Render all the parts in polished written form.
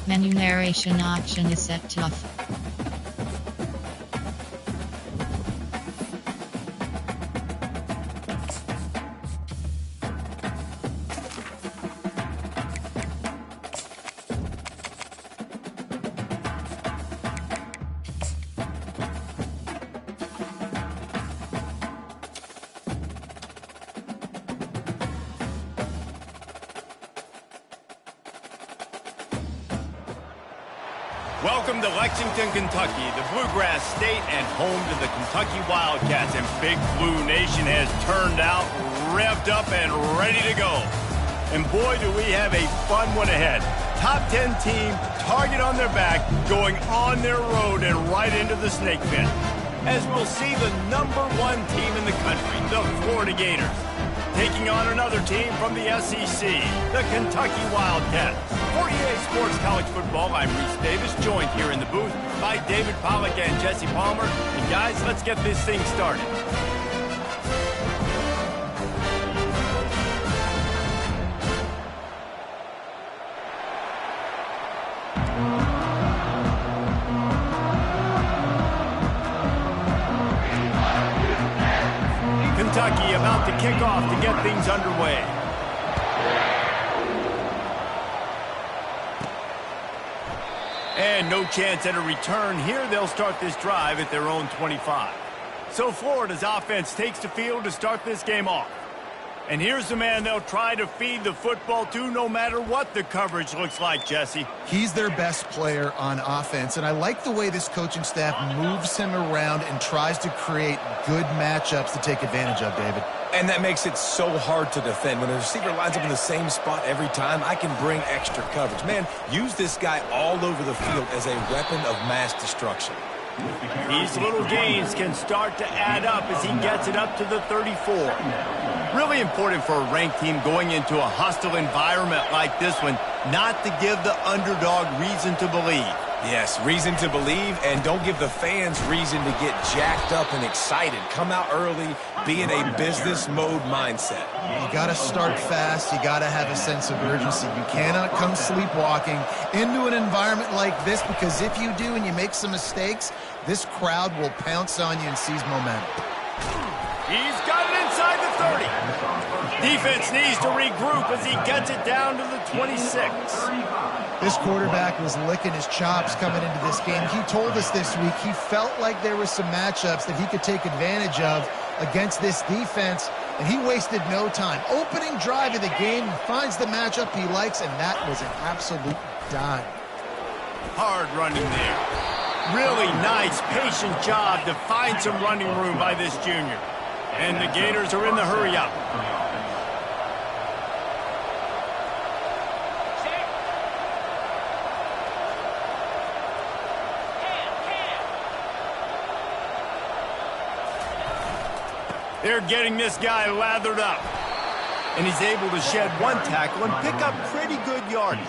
Menu narration option is set to off. Welcome to Lexington, Kentucky, the Bluegrass State and home to the Kentucky Wildcats. And Big Blue Nation has turned out, revved up, and ready to go. And boy, do we have a fun one ahead. Top 10 team, target on their back, going on their road and right into the snake pit. As we'll see the #1 team in the country, the Florida Gators, taking on another team from the SEC, the Kentucky Wildcats. 48 Sports College Football, I'm Reese Davis, joined here in the booth by David Pollack and Jesse Palmer. And guys, let's get this thing started. Kentucky about to kick off to get things underway. And no chance at a return here. They'll start this drive at their own 25. So Florida's offense takes the field to start this game off. And here's the man they'll try to feed the football to no matter what the coverage looks like, Jesse. He's their best player on offense, and I like the way this coaching staff moves him around and tries to create good matchups to take advantage of, David. And that makes it so hard to defend. When the receiver lines up in the same spot every time, I can bring extra coverage. Man, use this guy all over the field as a weapon of mass destruction. These little gains can start to add up as he gets it up to the 34. Really important for a ranked team going into a hostile environment like this one, not to give the underdog reason to believe. Yes, reason to believe, and don't give the fans reason to get jacked up and excited. Come out early, be in a business mode mindset. You got to start fast. You got to have a sense of urgency. You cannot come sleepwalking into an environment like this, because if you do and you make some mistakes, this crowd will pounce on you and seize momentum. He's got it inside the 30. Defense needs to regroup as he gets it down to the 26. This quarterback was licking his chops coming into this game. He told us this week he felt like there were some matchups that he could take advantage of against this defense, and he wasted no time. Opening drive of the game, he finds the matchup he likes, and that was an absolute dime. Hard running there. Really nice, patient job to find some running room by this junior. And the Gators are in the hurry-up. They're getting this guy lathered up. And he's able to shed one tackle and pick up pretty good yardage.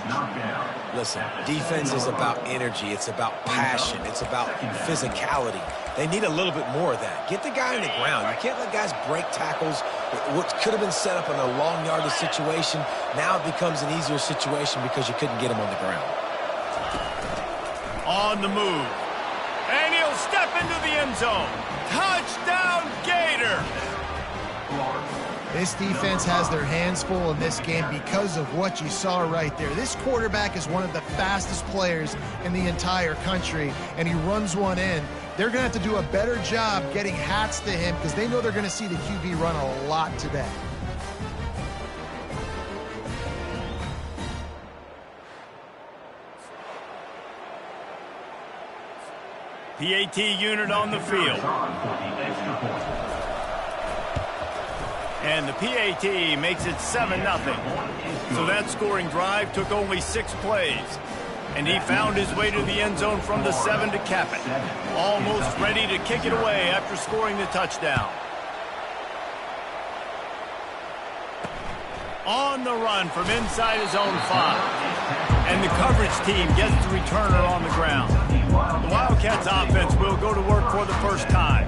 Listen, defense is about energy. It's about passion. It's about physicality. They need a little bit more of that. Get the guy on the ground. You can't let guys break tackles. What could have been set up in a long yardage situation, now it becomes an easier situation because you couldn't get him on the ground. On the move. And he'll step into the end zone. Touchdown, Gator! This defense has their hands full in this game because of what you saw right there. This quarterback is one of the fastest players in the entire country, and he runs one in. They're going to have to do a better job getting hats to him because they know they're going to see the QB run a lot today. PAT unit on the field. And the PAT makes it 7-0. So that scoring drive took only 6 plays. And he found his way to the end zone from the 7 to cap it. Almost ready to kick it away after scoring the touchdown. On the run from inside his own 5. And the coverage team gets the returner on the ground. The Wildcats offense will go to work for the first time.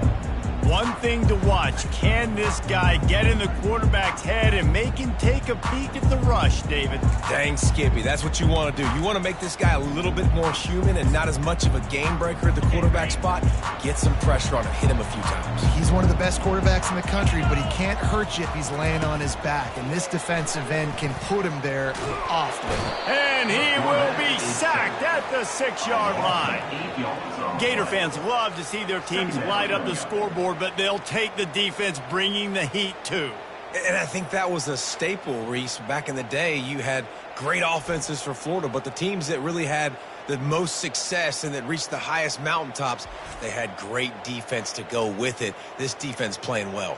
One thing to watch, can this guy get in the quarterback's head and make him take a peek at the rush, David? Dang, Skippy, that's what you want to do. You want to make this guy a little bit more human and not as much of a game breaker at the quarterback spot. Get some pressure on him, hit him a few times. He's one of the best quarterbacks in the country, but he can't hurt you if he's laying on his back, and this defensive end can put him there often. And he will be sacked at the 6-yard line. Gator fans love to see their teams light up the scoreboard, but they'll take the defense bringing the heat too. And I think that was a staple, Reese. Back in the day, you had great offenses for Florida, but the teams that really had the most success and that reached the highest mountaintops, they had great defense to go with it. This defense playing well.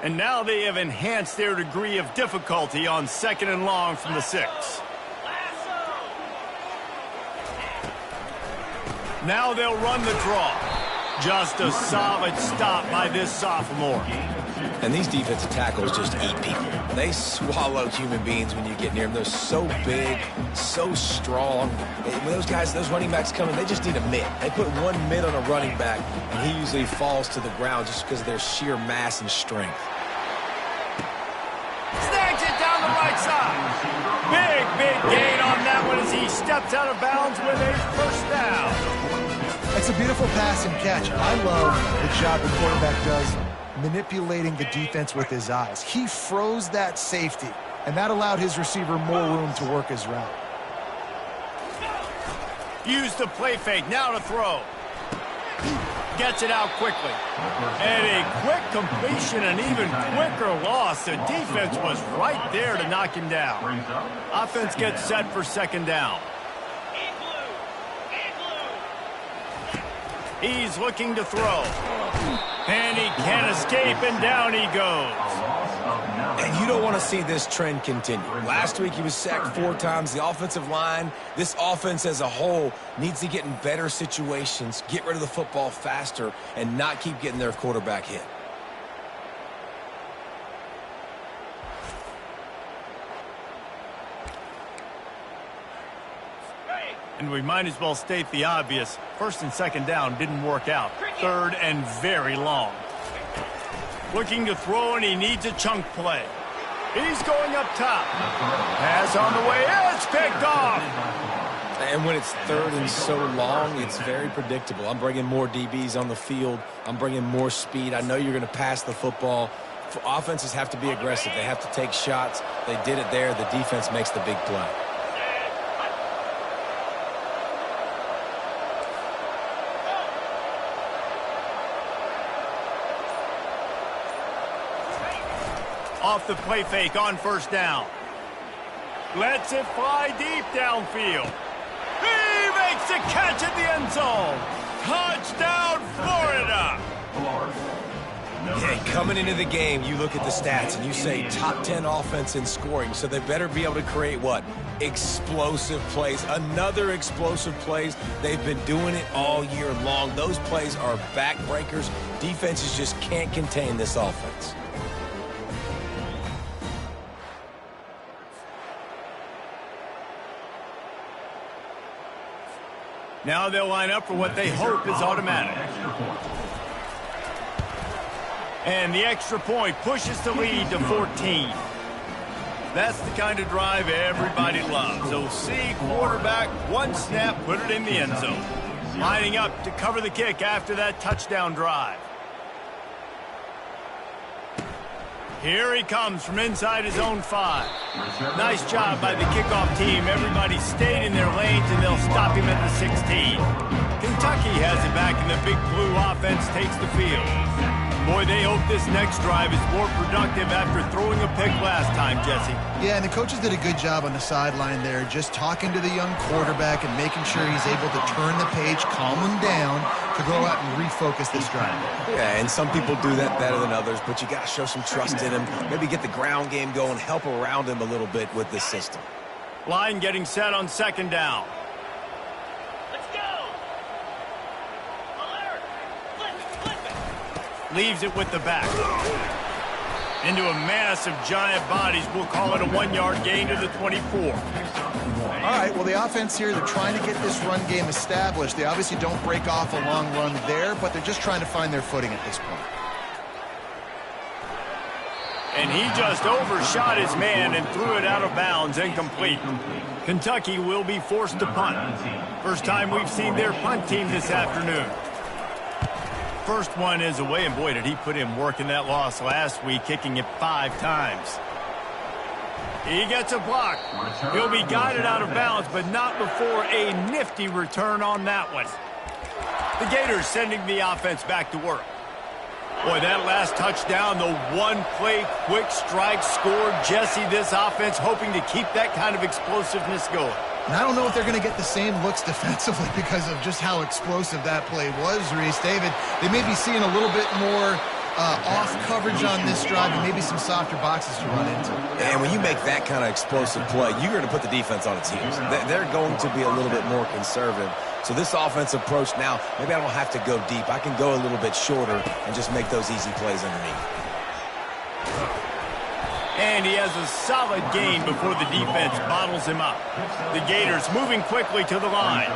And now they have enhanced their degree of difficulty on 2nd and long from the 6. Now they'll run the draw. Just a solid stop by this sophomore. And these defensive tackles just eat people. They swallow human beings when you get near them. They're so big, so strong. When those guys, those running backs come in, they just need a mitt. They put one mitt on a running back, and he usually falls to the ground just because of their sheer mass and strength. Snags it down the right side. Big gain on that one as he steps out of bounds with a first down. It's a beautiful pass and catch. I love the job the quarterback does manipulating the defense with his eyes. He froze that safety, and that allowed his receiver more room to work his route. Use the play fake, now to throw. Gets it out quickly. And a quick completion, an even quicker loss. The defense was right there to knock him down. Offense gets set for 2nd down. He's looking to throw. And he can't escape, and down he goes. And you don't want to see this trend continue. Last week he was sacked 4 times. The offensive line, this offense as a whole, needs to get in better situations, get rid of the football faster, and not keep getting their quarterback hit. And we might as well state the obvious. 1st and 2nd down didn't work out. 3rd and very long. Looking to throw, and he needs a chunk play. He's going up top. Pass on the way. It's picked off. And when it's 3rd and so long, it's very predictable. I'm bringing more DBs on the field. I'm bringing more speed. I know you're going to pass the football. Offenses have to be aggressive. They have to take shots. They did it there. The defense makes the big play. Off the play fake on 1st down. Lets it fly deep downfield. He makes a catch at the end zone. Touchdown, Florida. Yeah, coming into the game, you look at the stats and you say top 10 offense in scoring, so they better be able to create what? Explosive plays. Another explosive plays. They've been doing it all year long. Those plays are backbreakers. Defenses just can't contain this offense. Now they'll line up for what they hope is automatic. And the extra point pushes the lead to 14. That's the kind of drive everybody loves. OC quarterback, one snap, put it in the end zone. Lining up to cover the kick after that touchdown drive. Here he comes from inside his own 5. Nice job by the kickoff team. Everybody stayed in their lanes, and they'll stop him at the 16. Kentucky has it back, and the Big Blue offense takes the field. Boy, they hope this next drive is more productive after throwing a pick last time, Jesse. Yeah, and the coaches did a good job on the sideline there, just talking to the young quarterback and making sure he's able to turn the page, calm him down, to go out and refocus this drive. Yeah, and some people do that better than others, but you got to show some trust in him. Maybe get the ground game going, help around him a little bit with this system. Line getting set on 2nd down. Leaves it with the back. Into a mass of giant bodies. We'll call it a 1-yard gain to the 24. All right, well, the offense here, they're trying to get this run game established. They obviously don't break off a long run there, but they're just trying to find their footing at this point. And he just overshot his man and threw it out of bounds, incomplete. Kentucky will be forced to punt. First time we've seen their punt team this afternoon. First one is away, and boy, did he put in work in that loss last week, kicking it 5 times. He gets a block. He'll be guided out of bounds, but not before a nifty return on that one. The Gators sending the offense back to work. Boy, that last touchdown, the one-play quick strike scored. Jesse, this offense hoping to keep that kind of explosiveness going. And I don't know if they're going to get the same looks defensively because of just how explosive that play was, Reese. David, they may be seeing a little bit more off coverage on this drive and maybe some softer boxes to run into. And when you make that kind of explosive play, you're going to put the defense on its heels. They're going to be a little bit more conservative. So this offense approach now, maybe I don't have to go deep. I can go a little bit shorter and just make those easy plays underneath. And he has a solid gain before the defense bottles him up. The Gators moving quickly to the line.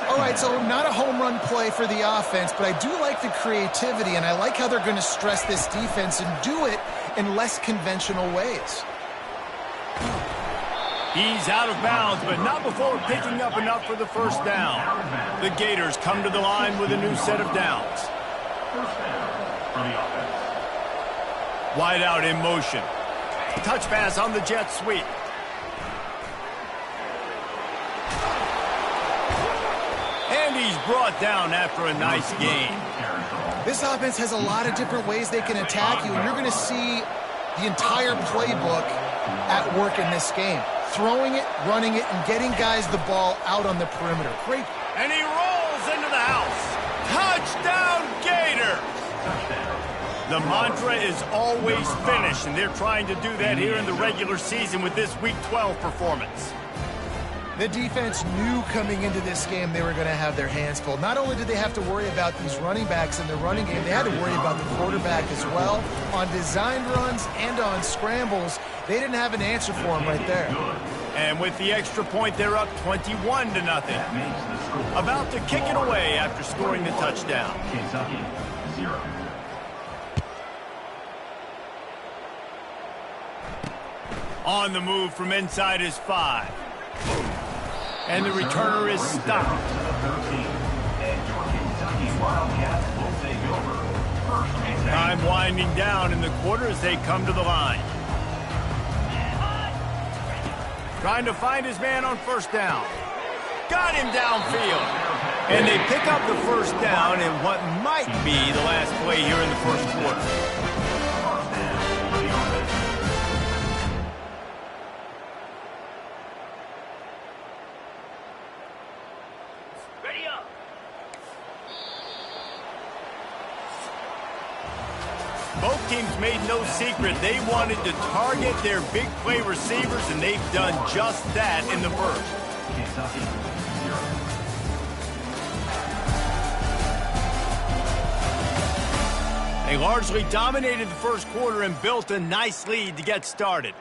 All right, so not a home run play for the offense, but I do like the creativity, and I like how they're going to stress this defense and do it in less conventional ways. He's out of bounds, but not before picking up enough for the first down. The Gators come to the line with a new set of downs. Wide out in motion. Touch pass on the jet sweep. And he's brought down after a nice gain. This offense has a lot of different ways they can attack you, and you're going to see the entire playbook at work in this game. Throwing it, running it, and getting guys the ball out on the perimeter. Great. And he rolls into the house. Touchdown, Gator! The mantra is always finish, and they're trying to do that here in the regular season with this Week 12 performance. The defense knew coming into this game they were going to have their hands full. Not only did they have to worry about these running backs in the running game, they had to worry about the quarterback as well. On designed runs and on scrambles, they didn't have an answer for him right there. And with the extra point, they're up 21-0. About to kick it away after scoring the touchdown. Kentucky, 0. On the move from inside his 5. And the returner is stopped. Time winding down in the quarter as they come to the line. Trying to find his man on first down. Got him downfield. And they pick up the first down in what might be the last play here in the first quarter. Both teams made no secret they wanted to target their big play receivers, and they've done just that in the first. They largely dominated the first quarter and built a nice lead to get started.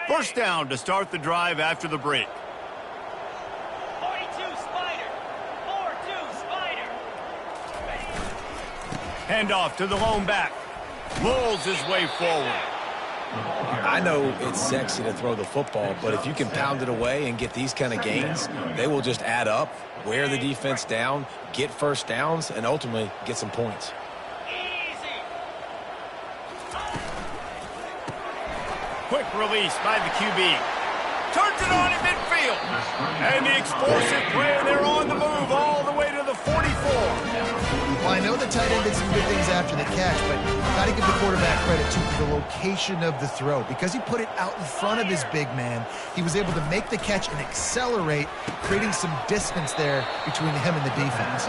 First down to start the drive after the break. Handoff to the lone back. Pulls his way forward. I know it's sexy to throw the football, but if you can pound it away and get these kind of gains, they will just add up, wear the defense down, get first downs, and ultimately get some points. Quick release by the QB. Turns it on in midfield. And the explosive play, they're on the move all the way to the 44. Well, I know the tight end did some good things after the catch, but got to give the quarterback credit to the location of the throw. Because he put it out in front of his big man, he was able to make the catch and accelerate, creating some distance there between him and the defense.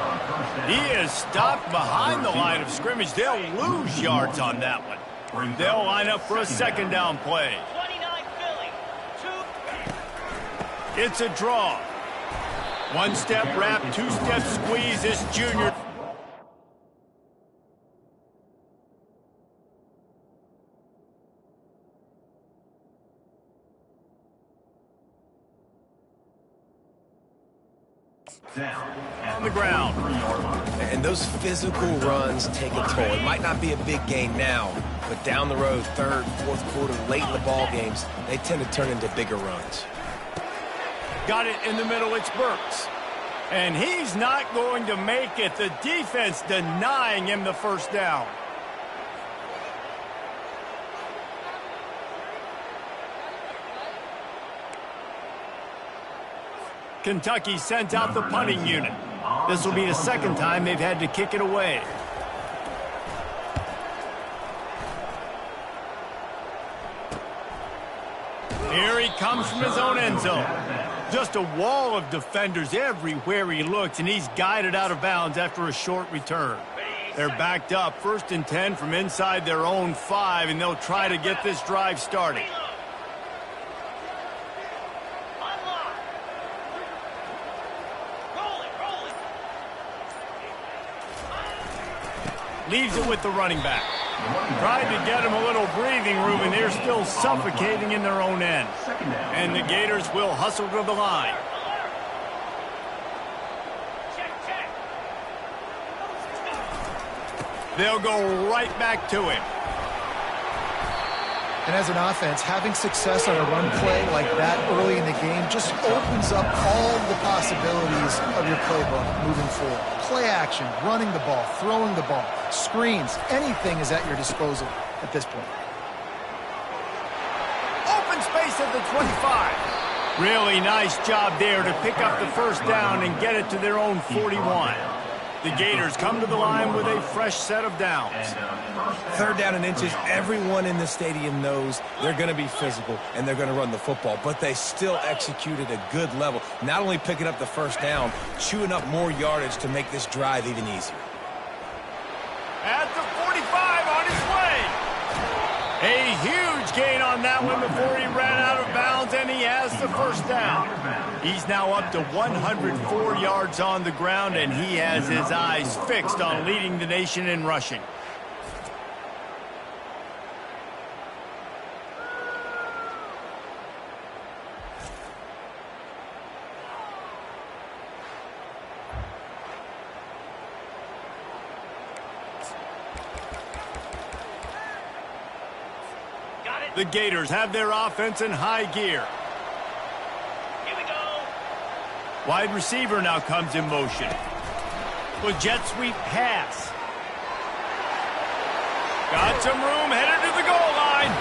He is stopped behind the line of scrimmage. They'll lose yards on that one. They'll line up for a second down play. It's a draw. One-step wrap, two-step squeeze. This junior. On the ground. And those physical runs take a toll. It might not be a big gain now, but down the road, third, fourth quarter, late in the ball games, they tend to turn into bigger runs. Got it in the middle, it's Burks. And he's not going to make it. The defense denying him the first down. Kentucky sent out the punting unit. This will be the second time they've had to kick it away. Here he comes from his own end zone. Just a wall of defenders everywhere he looks, and he's guided out of bounds after a short return. They're backed up, 1st and 10 from inside their own 5, and they'll try to get this drive started. Leaves it with the running back. Tried to get him a little breathing room, and they're still suffocating in their own end. And the Gators will hustle to the line. They'll go right back to him. And as an offense, having success on a run play like that early in the game just opens up all the possibilities of your playbook moving forward. Play action, running the ball, throwing the ball, screens, anything is at your disposal at this point. Open space at the 25. Really nice job there to pick up the first down and get it to their own 41. The Gators come to the line with a fresh set of downs. 3rd down and inches, everyone in the stadium knows they're going to be physical and they're going to run the football, but they still executed a good level. Not only picking up the first down, chewing up more yardage to make this drive even easier. At the 45 on his way. A huge gain on that one before he ran out of bounds, and he has the first down. He's now up to 104 yards on the ground, and he has his eyes fixed on leading the nation in rushing. The Gators have their offense in high gear. Here we go. Wide receiver now comes in motion. With jet sweep pass. Got some room, headed to the goal line.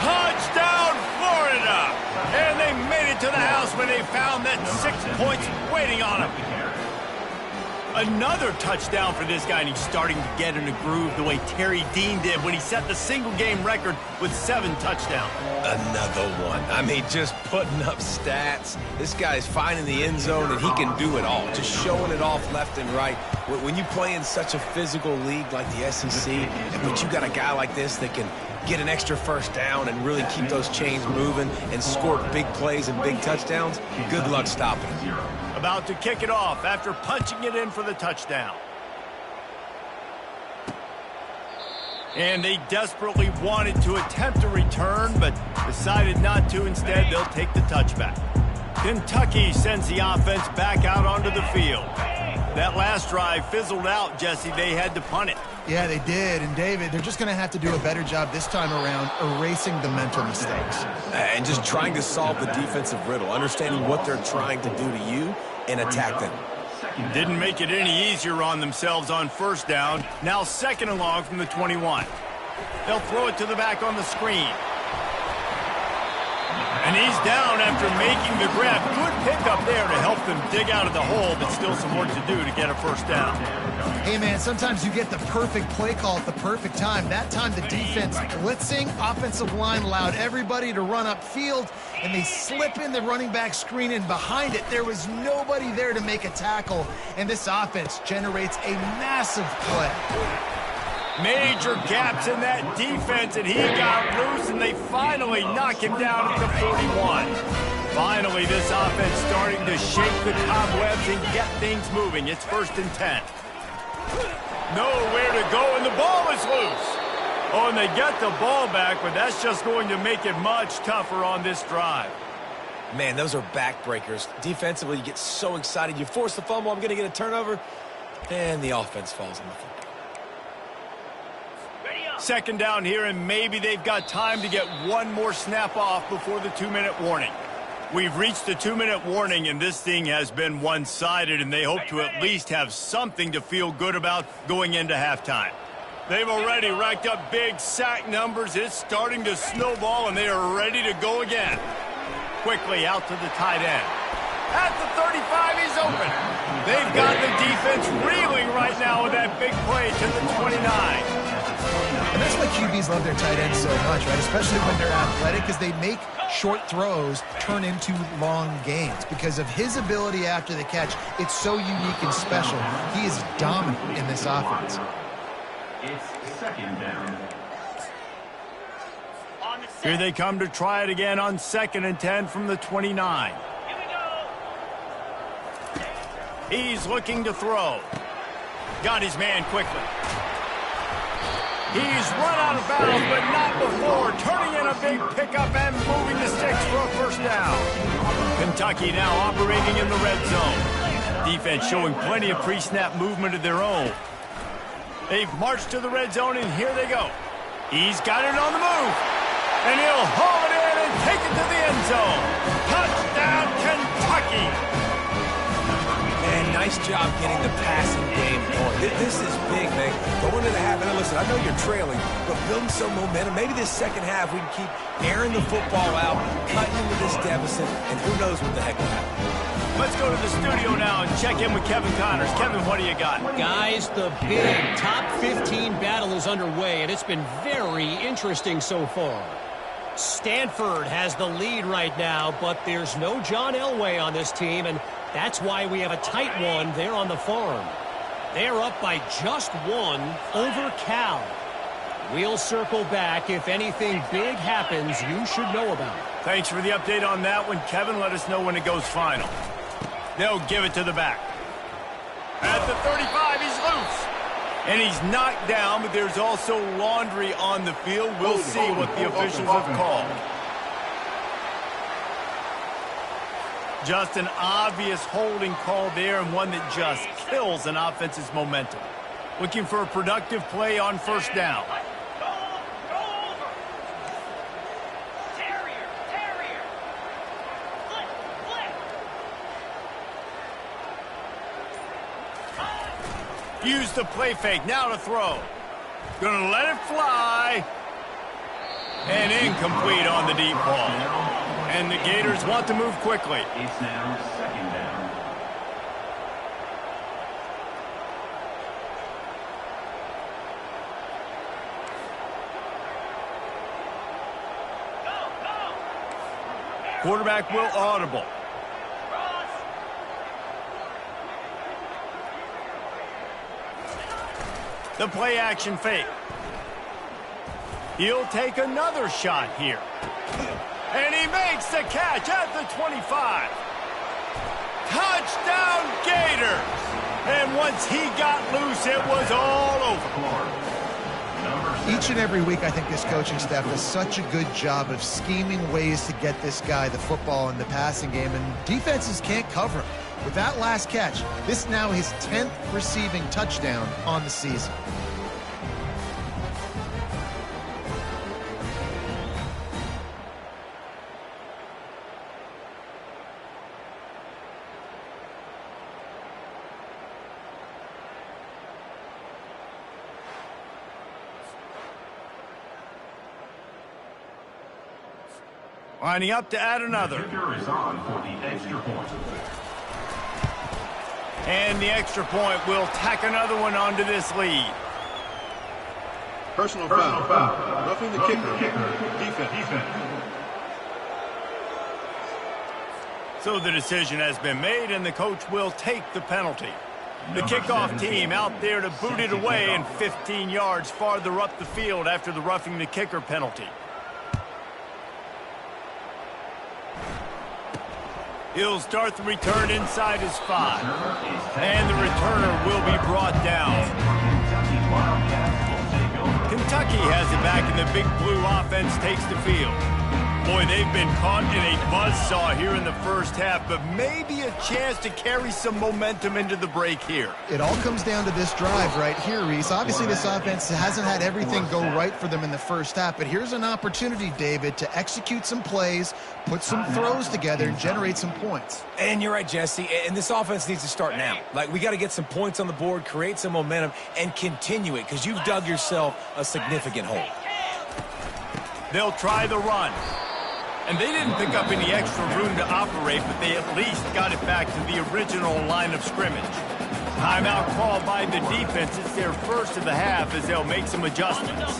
Touchdown, Florida. And they made it to the house when they found that 6 points waiting on them. Another touchdown for this guy, and he's starting to get in a groove the way Terry Dean did when he set the single-game record with 7 touchdowns. Another one. I mean, just putting up stats. This guy's finding the end zone, and he can do it all. Just showing it off left and right. When you play in such a physical league like the SEC, but you got a guy like this that can get an extra first down and really keep those chains moving and score big plays and big touchdowns, good luck stopping him. About to kick it off after punching it in for the touchdown. And they desperately wanted to attempt a return, but decided not to. Instead, they'll take the touchback. Kentucky sends the offense back out onto the field. That last drive fizzled out, Jesse. They had to punt it. Yeah, they did. And, David, they're just going to have to do a better job this time around erasing the mental mistakes. And just trying to solve the defensive riddle, understanding what they're trying to do to you and attack them. Didn't make it any easier on themselves on first down. Now 2nd and long from the 21. They'll throw it to the back on the screen. And he's down after making the grab. Good pickup there to help them dig out of the hole, but still some work to do to get a first down. Hey, man, sometimes you get the perfect play call at the perfect time. That time the defense blitzing, offensive line allowed everybody to run upfield, and they slip in the running back screen, and behind it there was nobody there to make a tackle, and this offense generates a massive play. Major gaps in that defense, and he got loose, and they finally knock him down at the 41. Finally, this offense starting to shake the cobwebs and get things moving. It's 1st and 10. Nowhere to go, and the ball is loose. Oh, and they get the ball back, but that's just going to make it much tougher on this drive. Man, those are backbreakers. Defensively, you get so excited. You force the fumble, I'm going to get a turnover, and the offense falls on the football. Second down here, and maybe they've got time to get one more snap off before the 2-minute warning. We've reached the 2-minute warning, and this thing has been one-sided, and they hope to at least have something to feel good about going into halftime. They've already racked up big sack numbers. It's starting to snowball, and they are ready to go again. Quickly out to the tight end. At the 35, he's open. They've got the defense reeling right now with that big play to the 29. And that's why QBs love their tight ends so much, right? Especially when they're athletic, because they make short throws turn into long gains. Because of his ability after the catch, it's so unique and special. He is dominant in this offense. It's second down. Here they come to try it again on 2nd and 10 from the 29. He's looking to throw. Got his man quickly. He's run out of bounds, but not before. Turning in a big pickup and moving the sticks for a first down. Kentucky now operating in the red zone. Defense showing plenty of pre-snap movement of their own. They've marched to the red zone, and here they go. He's got it on the move. And he'll haul it in and take it to the end zone. Touchdown, Kentucky! Man, nice job getting the passing game going. This is big, man. Going into the half, and listen, I know you're trailing, but building some momentum. Maybe this second half we can keep airing the football out, cutting into this deficit, and who knows what the heck will happen. Let's go to the studio now and check in with Kevin Connors. Kevin, what do you got? Guys, the big top 15 battle is underway, and it's been very interesting so far. Stanford has the lead right now, but there's no John Elway on this team, and that's why we have a tight one there on the farm. They're up by just one over Cal. We'll circle back. If anything big happens, you should know about it. Thanks for the update on that one, Kevin. Let us know when it goes final. They'll give it to the back. At the 35, he's loose. And he's knocked down, but there's also laundry on the field. We'll see what the officials have called. Just an obvious holding call there, and one that just kills an offense's momentum. Looking for a productive play on first down. Use the play fake, now to throw. Gonna let it fly. And incomplete on the deep ball. And the Gators want to move quickly. It's now second down. Quarterback will audible. The play action fake. He'll take another shot here. And he makes the catch at the 25. Touchdown Gators! And once he got loose, it was all over. Each and every week, I think this coaching staff does such a good job of scheming ways to get this guy the football in the passing game, and defenses can't cover him. With that last catch, this is now his 10th receiving touchdown on the season. Lining up to add another. The kicker is on for the extra point. And the extra point will tack another one onto this lead. Personal foul. Roughing the kicker. Defense. So the decision has been made, and the coach will take the penalty. The kickoff team out there to boot it away and 15 yards farther up the field after the roughing the kicker penalty. He'll start the return inside his 5. And the returner will be brought down. Kentucky has it back, and the Big Blue offense takes the field. Boy, they've been caught in a buzzsaw here in the first half, but maybe a chance to carry some momentum into the break here. It all comes down to this drive right here, Reese. Obviously, this offense hasn't had everything go right for them in the first half, but here's an opportunity, David, to execute some plays, put some throws together, and generate some points. And you're right, Jesse, and this offense needs to start now. Like, we got to get some points on the board, create some momentum, and continue it, because you've dug yourself a significant hole. They'll try the run. And they didn't pick up any extra room to operate, but they at least got it back to the original line of scrimmage. Timeout called by the defense. It's their first of the half as they'll make some adjustments.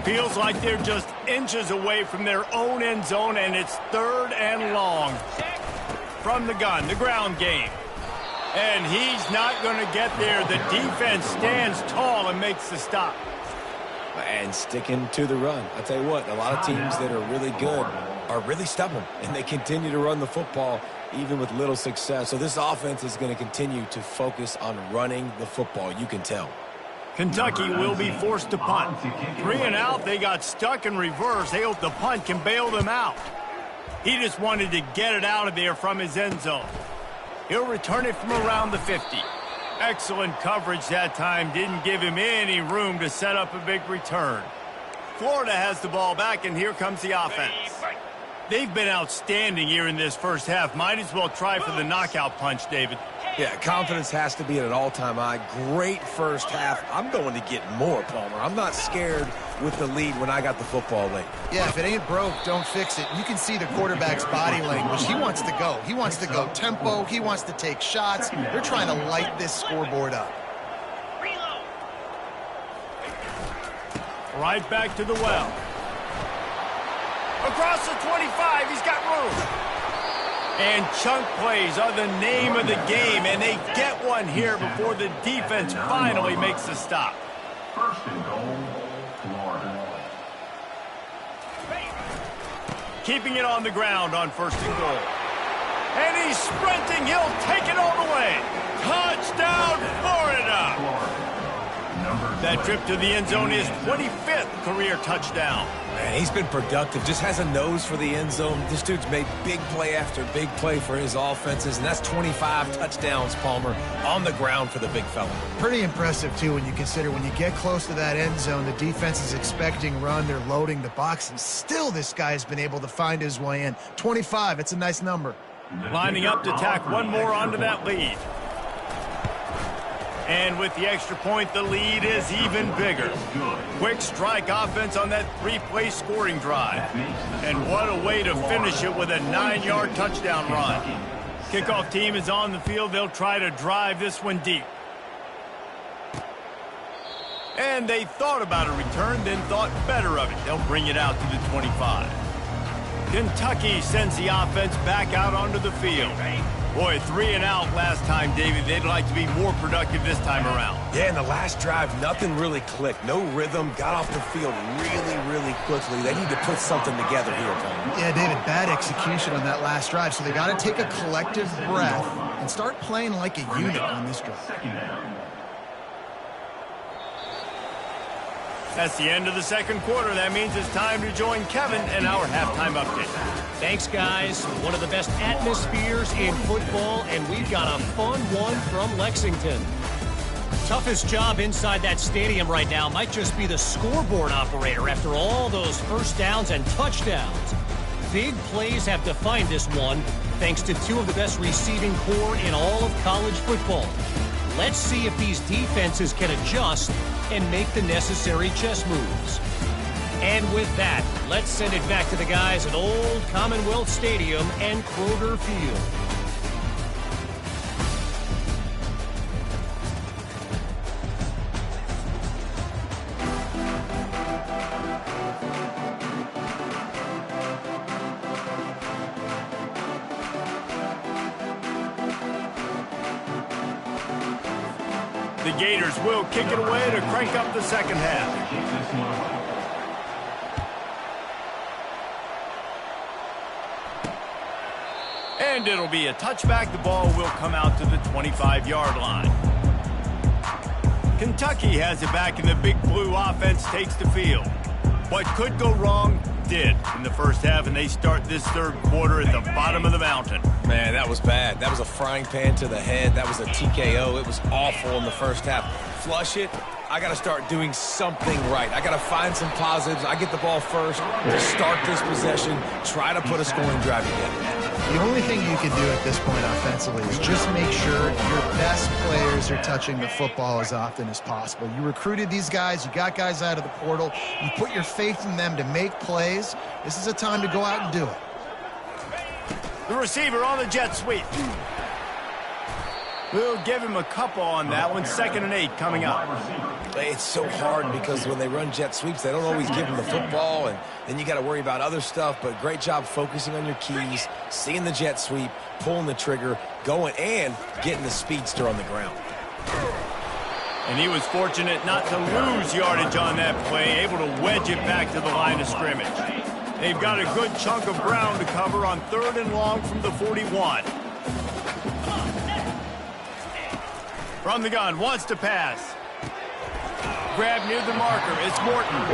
Feels like they're just inches away from their own end zone, and it's 3rd and long. From the gun, the ground game. And he's not going to get there. The defense stands tall and makes the stop. And sticking to the run. I'll tell you what, a lot of teams that are really good are really stubborn, and they continue to run the football even with little success. So this offense is going to continue to focus on running the football. You can tell. Kentucky will be forced to punt. 3 and out, they got stuck in reverse. They hope the punt can bail them out. He just wanted to get it out of there from his end zone. He'll return it from around the 50. Excellent coverage that time. Didn't give him any room to set up a big return. Florida has the ball back, and here comes the offense. They've been outstanding here in this first half. Might as well try for the knockout punch, David. Yeah, confidence has to be at an all-time high. Great first half. I'm going to get more, Palmer. I'm not scared with the lead when I got the football late. Yeah, if it ain't broke, don't fix it. You can see the quarterback's body language. He wants to go. He wants to go tempo. He wants to take shots. They're trying to light this scoreboard up. Right back to the well. Across the 25, he's got room. And chunk plays are the name of the game, and they get one here before the defense finally makes the stop. 1st and goal, Florida. Keeping it on the ground on 1st and goal. And he's sprinting. He'll take it all the way. Touchdown, Florida. That trip to the end zone is 25th career touchdown. Man, he's been productive. Just has a nose for the end zone. This dude's made big play after big play for his offenses, and that's 25 touchdowns, Palmer, on the ground for the big fella. Pretty impressive, too, when you consider when you get close to that end zone, the defense is expecting run, they're loading the box, and still this guy has been able to find his way in. 25, it's a nice number. Lining up to tack one more onto that lead. And with the extra point, the lead is even bigger. Quick strike offense on that 3-play scoring drive. And what a way to finish it with a 9-yard touchdown run. Kickoff team is on the field. They'll try to drive this one deep. And they thought about a return, then thought better of it. They'll bring it out to the 25. Kentucky sends the offense back out onto the field. Boy, 3 and out last time, David. They'd like to be more productive this time around. Yeah, in the last drive, nothing really clicked. No rhythm, got off the field really quickly. They need to put something together here, Tom. Yeah, David, bad execution on that last drive, so they got to take a collective breath and start playing like a unit on this drive. 2nd down. That's the end of the second quarter. That means it's time to join Kevin in our halftime update. Thanks, guys. One of the best atmospheres in football, and we've got a fun one from Lexington. Toughest job inside that stadium right now might just be the scoreboard operator after all those first downs and touchdowns. Big plays have defined this one, thanks to 2 of the best receiving corps in all of college football. Let's see if these defenses can adjust and make the necessary chess moves. And with that, let's send it back to the guys at Old Commonwealth Stadium and Kroger Field. The Gators will kick it away to crank up the second half. Kick this one away. And it'll be a touchback. The ball will come out to the 25-yard line. Kentucky has it back, and the Big Blue offense takes the field. What could go wrong did in the first half, and they start this third quarter at the bottom of the mountain. Man, that was bad. That was a frying pan to the head. That was a TKO. It was awful in the first half. Flush it. I got to start doing something right. I got to find some positives. I get the ball first to start this possession, try to put a scoring drive together. The only thing you can do at this point offensively is just make sure your best players are touching the football as often as possible. You recruited these guys. You got guys out of the portal. You put your faith in them to make plays. This is a time to go out and do it. The receiver on the jet sweep. We'll give him a couple on that one. 2nd and 8 coming up. It's so hard because when they run jet sweeps, they don't always give them the football, and then you got to worry about other stuff. But great job focusing on your keys, seeing the jet sweep, pulling the trigger, going, and getting the speedster on the ground. And he was fortunate not to lose yardage on that play, able to wedge it back to the line of scrimmage. They've got a good chunk of ground to cover on 3rd and long from the 41. From the gun, wants to pass. Grab near the marker. It's Morton.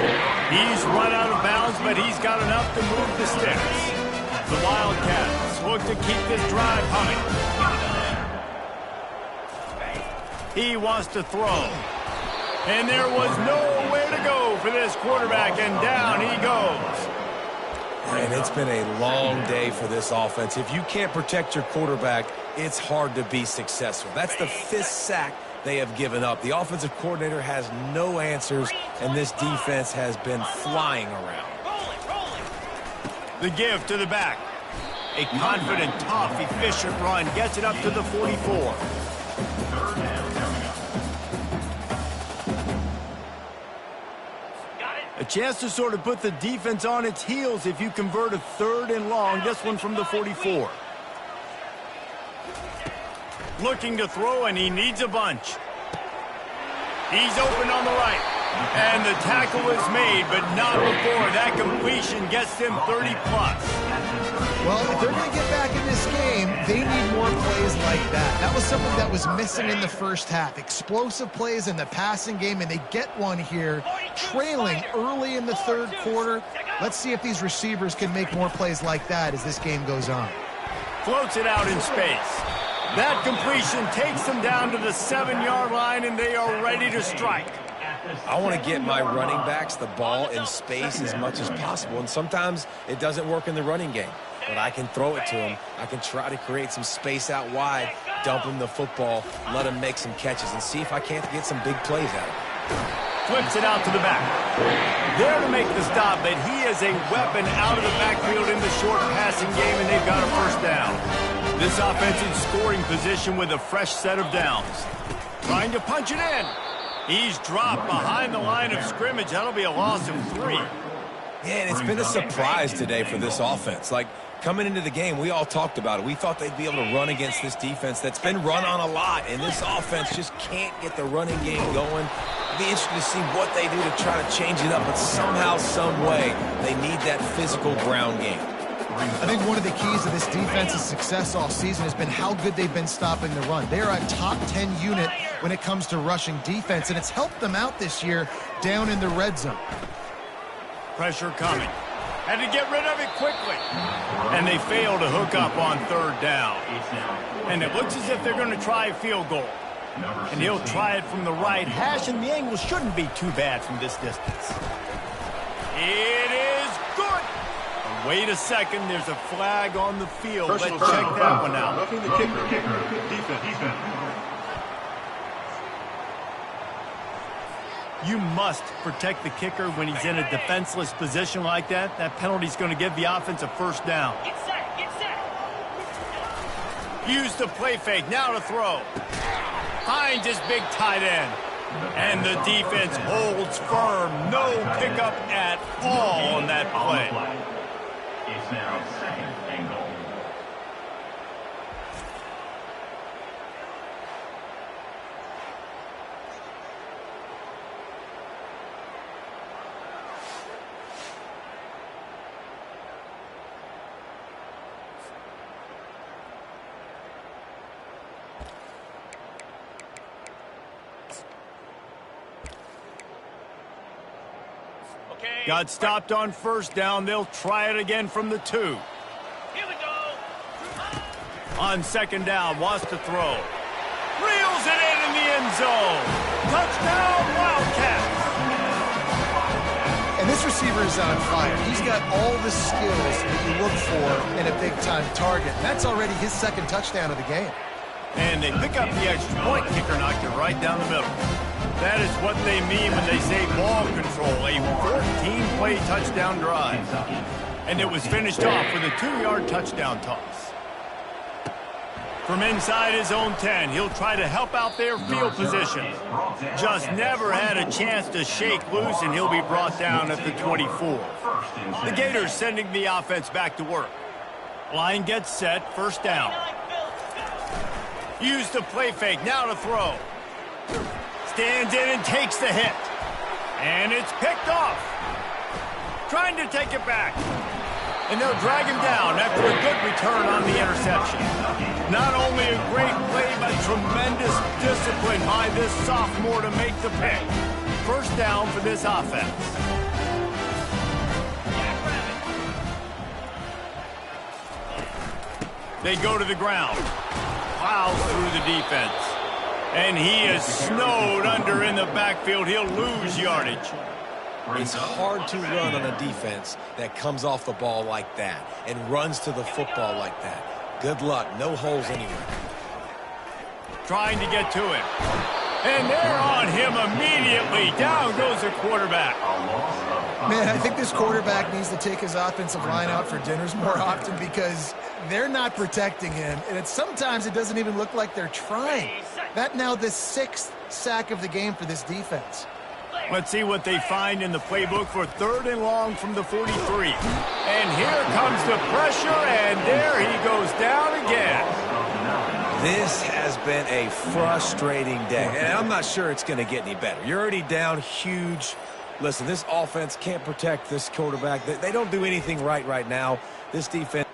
He's run out of bounds, but he's got enough to move the sticks. The Wildcats look to keep this drive humming. He wants to throw. And there was nowhere to go for this quarterback, and down he goes. And it's been a long day for this offense. If you can't protect your quarterback, it's hard to be successful. That's the 5th sack they have given up. The offensive coordinator has no answers, and this defense has been flying around. The give to the back. A confident, tough, efficient run gets it up to the 44. A chance to sort of put the defense on its heels if you convert a 3rd and long. This one from the 44. Looking to throw, and he needs a bunch. He's open on the right. And the tackle is made, but not before that completion gets them 30-plus. Well, if they're going to get back in this game, they need more plays like that. That was something that was missing in the first half. Explosive plays in the passing game, and they get one here, trailing early in the 3rd quarter. Let's see if these receivers can make more plays like that as this game goes on. Floats it out in space. That completion takes them down to the 7-yard line, and they are ready to strike. I want to get my running backs the ball in space as much as possible, and sometimes it doesn't work in the running game. But I can throw it to them. I can try to create some space out wide, dump them the football, let them make some catches, and see if I can't get some big plays out of it. Flips it out to the back. There to make the stop, but he is a weapon out of the backfield in the short passing game, and they've got a 1st down. This offense in scoring position with a fresh set of downs. Trying to punch it in. He's dropped behind the line of scrimmage. That'll be a loss of 3. Yeah, and it's been a surprise today for this offense. Like, coming into the game, we all talked about it. We thought they'd be able to run against this defense that's been run on a lot, and this offense just can't get the running game going. It'll be interesting to see what they do to try to change it up, but somehow, some way, they need that physical ground game. I think one of the keys to this defense's success all season has been how good they've been stopping the run. They are a top 10 unit when it comes to rushing defense, and it's helped them out this year down in the red zone. Pressure coming. Had to get rid of it quickly. And they fail to hook up on 3rd down. And it looks as if they're going to try a field goal. And he'll try it from the right hash, and the angle shouldn't be too bad from this distance. It is good. Wait a second, there's a flag on the field. Let's check that one out. Roughing the kicker. Defense. You must protect the kicker when he's in a defenseless position like that. That penalty's going to give the offense a 1st down. Get set. Use the play fake, now to throw. Finds his big tight end. And the defense holds firm. No pickup at all on that play. It's now 2nd and goal. Got stopped on first down. They'll try it again from the 2. On second down, wants to throw. Reels it in the end zone. Touchdown, Wildcats. And this receiver is on fire. He's got all the skills that you look for in a big-time target. That's already his second touchdown of the game. And they pick up the extra point. Kicker knocked it right down the middle. That is what they mean when they say ball control. A 14-play touchdown drive. And it was finished off with a 2-yard touchdown toss. From inside his own 10, he'll try to help out their field position. Just never had a chance to shake loose, and he'll be brought down at the 24. The Gators sending the offense back to work. Line gets set, first down. Use the play fake, now to throw. Stands in and takes the hit. And it's picked off. Trying to take it back. And they'll drag him down after a good return on the interception. Not only a great play, but tremendous discipline by this sophomore to make the pick. First down for this offense. They go to the ground. Plows through the defense. And he is snowed under in the backfield. He'll lose yardage. It's hard to run on a defense that comes off the ball like that and runs to the football like that. Good luck. No holes anywhere. Trying to get to it. And they're on him immediately. Down goes the quarterback. Man, I think this quarterback needs to take his offensive line out for dinners more often because they're not protecting him. And sometimes it doesn't even look like they're trying. That now the 6th sack of the game for this defense. Let's see what they find in the playbook for 3rd and long from the 43. And here comes the pressure, and there he goes down again. This has been a frustrating day, and I'm not sure it's going to get any better. You're already down huge. Listen, this offense can't protect this quarterback. They don't do anything right now. This defense.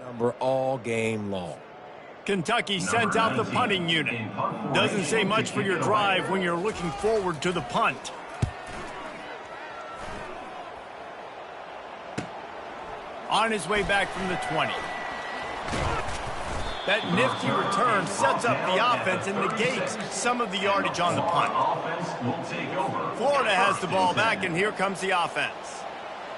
Number all game long. Kentucky sent out the punting unit. Doesn't say much for your drive when you're looking forward to the punt. On his way back from the 20. That nifty return sets up the offense and negates some of the yardage on the punt. Florida has the ball back, and here comes the offense.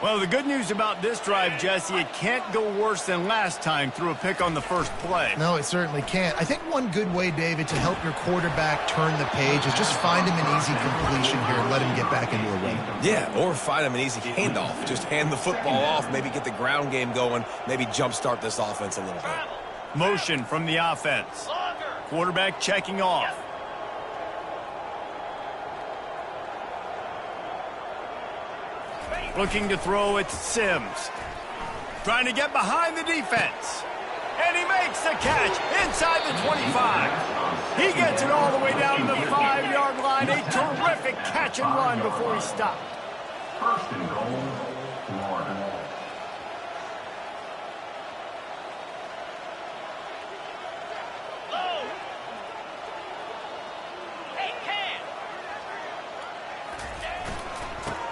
Well, the good news about this drive, Jesse, it can't go worse than last time through a pick on the first play. No, it certainly can't. I think one good way, David, to help your quarterback turn the page is just find him an easy completion here and let him get back into a run. Yeah, or find him an easy handoff. Just hand the football off, maybe get the ground game going, maybe jumpstart this offense a little bit. Motion from the offense. Quarterback checking off. Looking to throw, it's Sims. Trying to get behind the defense. And he makes the catch inside the 25. He gets it all the way down to the 5-yard line. A terrific catch and run before he stopped. First and goal, Florida.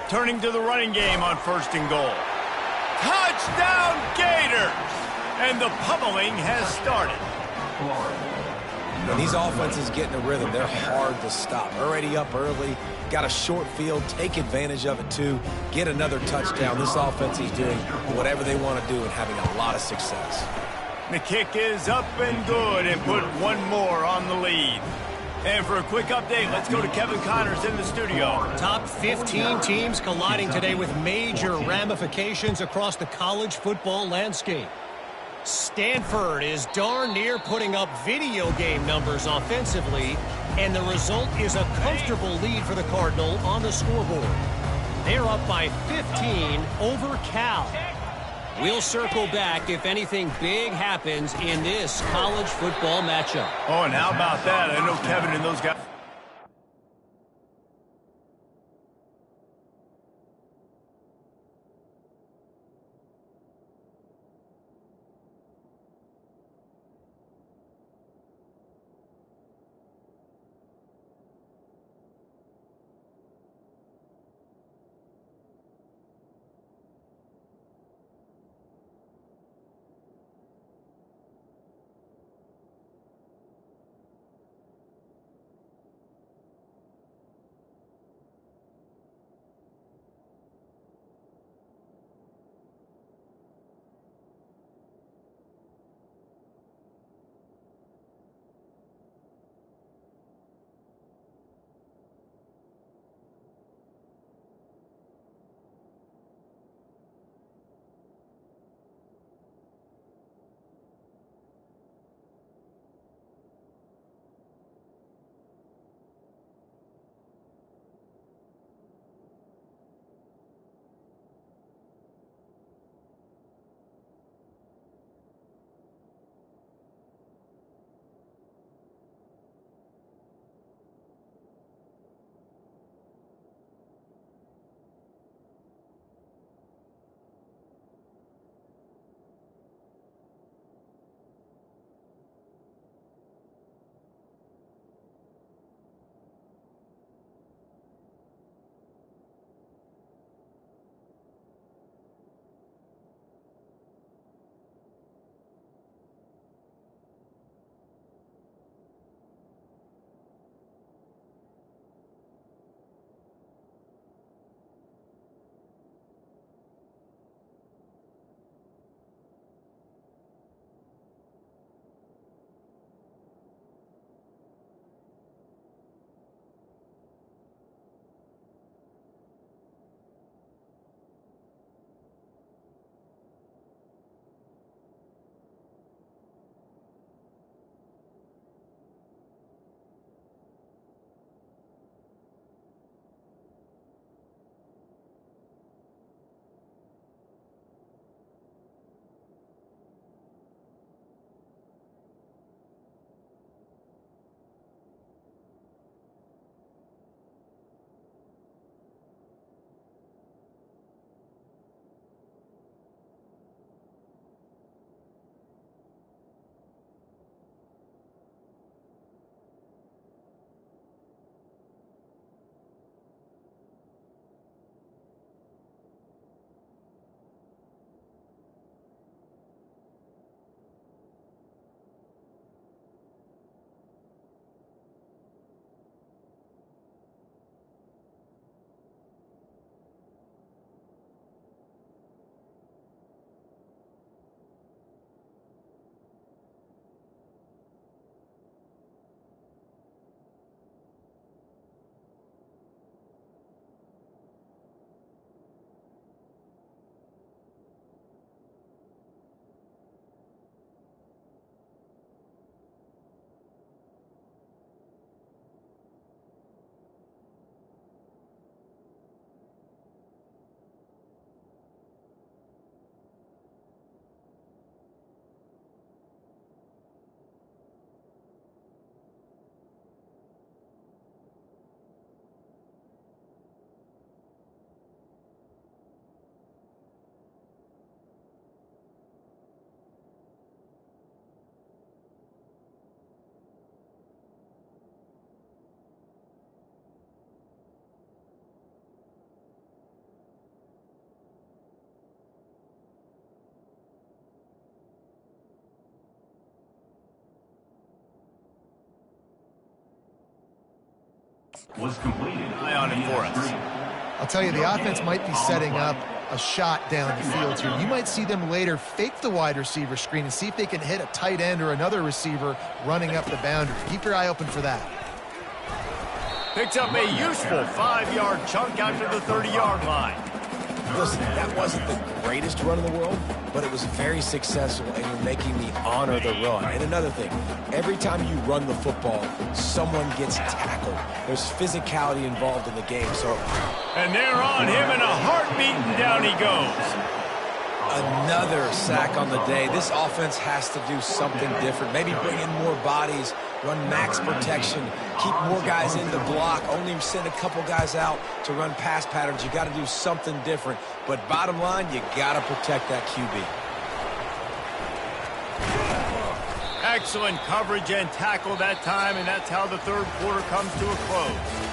Turning to the running game on first and goal. Touchdown Gators! And the pummeling has started. When these offenses get in a rhythm, they're hard to stop. Already up early, got a short field, take advantage of it too, get another touchdown. This offense is doing whatever they want to do and having a lot of success. The kick is up and good and put one more on the lead. And for a quick update, let's go to Kevin Connors in the studio. Top 15 teams colliding today with major ramifications across the college football landscape. Stanford is darn near putting up video game numbers offensively, and the result is a comfortable lead for the Cardinal on the scoreboard. They're up by 15 over Cal. We'll circle back if anything big happens in this college football matchup. Oh, and how about that? I know Kevin and those guys. was completed. Eye on it for us. I'll tell you, the offense might be setting up a shot down the field here. You might see them later fake the wide receiver screen and see if they can hit a tight end or another receiver running up the boundary. Keep your eye open for that. Picks up a useful 5-yard chunk out to the 30-yard line. Listen, that wasn't the greatest run in the world, but it was very successful, and you're making me honor the run. And another thing, every time you run the football, someone gets tackled. There's physicality involved in the game. And they're on him in a heartbeat, and down he goes. Another sack on the day. This offense has to do something different. Maybe bring in more bodies, run max protection, keep more guys in the block, only send a couple guys out to run pass patterns. You got to do something different. But bottom line, you got to protect that QB. Excellent coverage and tackle that time, and that's how the third quarter comes to a close.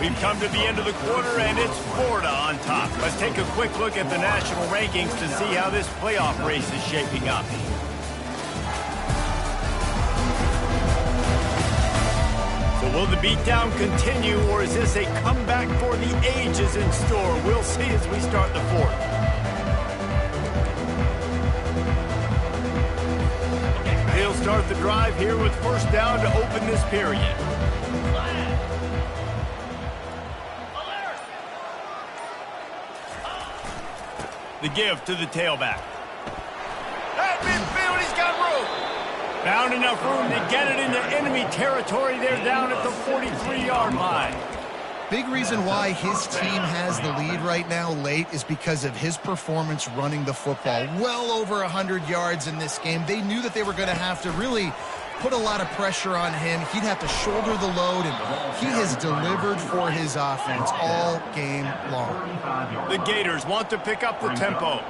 We've come to the end of the quarter, and it's Florida on top. Let's take a quick look at the national rankings to see how this playoff race is shaping up. So will the beatdown continue, or is this a comeback for the ages in store? We'll see as we start the fourth. They'll start the drive here with first down to open this period. The give to the tailback. At midfield, he's got room. Found enough room to get it into enemy territory. They're down at the 43-yard line. Big reason why his team has the lead right now late is because of his performance running the football. Well over 100 yards in this game. They knew that they were going to have to really put a lot of pressure on him. He'd have to shoulder the load, and he has delivered for his offense all game long. The Gators want to pick up the tempo.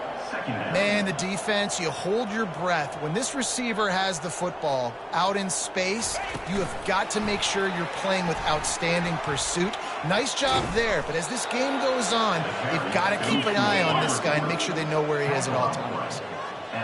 Man, the defense, you hold your breath. When this receiver has the football out in space, you have got to make sure you're playing with outstanding pursuit. Nice job there, but as this game goes on, you've got to keep an eye on this guy and make sure they know where he is at all times.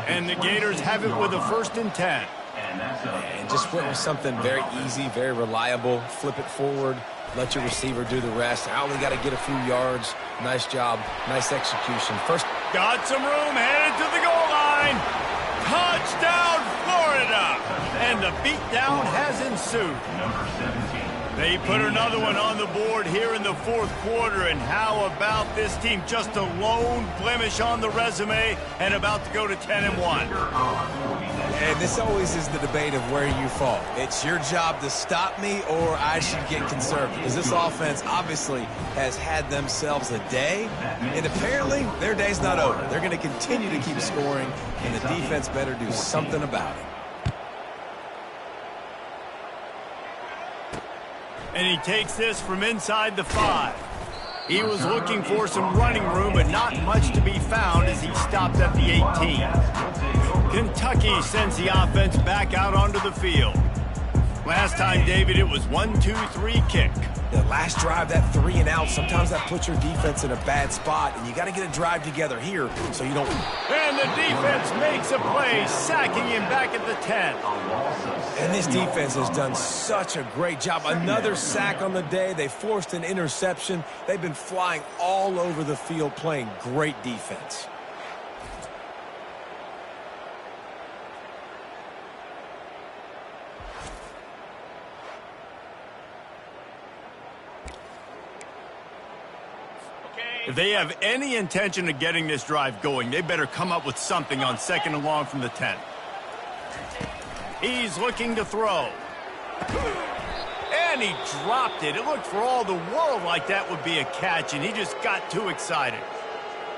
And the Gators have it with a 1st and 10. And just went with something very easy, very reliable. Flip it forward, let your receiver do the rest. I only got to get a few yards. Nice job, nice execution. First, got some room, headed to the goal line. Touchdown, Florida! And the beatdown has ensued. They put another one on the board here in the fourth quarter, and how about this team? Just a lone blemish on the resume and about to go to 10-1. And this always is the debate of where you fall. It's your job to stop me, or I should get conservative. Because this offense obviously has had themselves a day, and apparently their day's not over. They're going to continue to keep scoring, and the defense better do something about it. And he takes this from inside the 5. He was looking for some running room, but not much to be found as he stopped at the 18. Kentucky sends the offense back out onto the field. Last time, David, it was 1-2-3 kick. The last drive, that 3 and out, sometimes that puts your defense in a bad spot, and you got to get a drive together here so you don't. And the defense makes a play, sacking him back at the 10. And this defense has done such a great job. Another sack on the day. They forced an interception. They've been flying all over the field, playing great defense. If they have any intention of getting this drive going, they better come up with something on 2nd and long from the 10. He's looking to throw. And he dropped it. It looked for all the world like that would be a catch, and he just got too excited.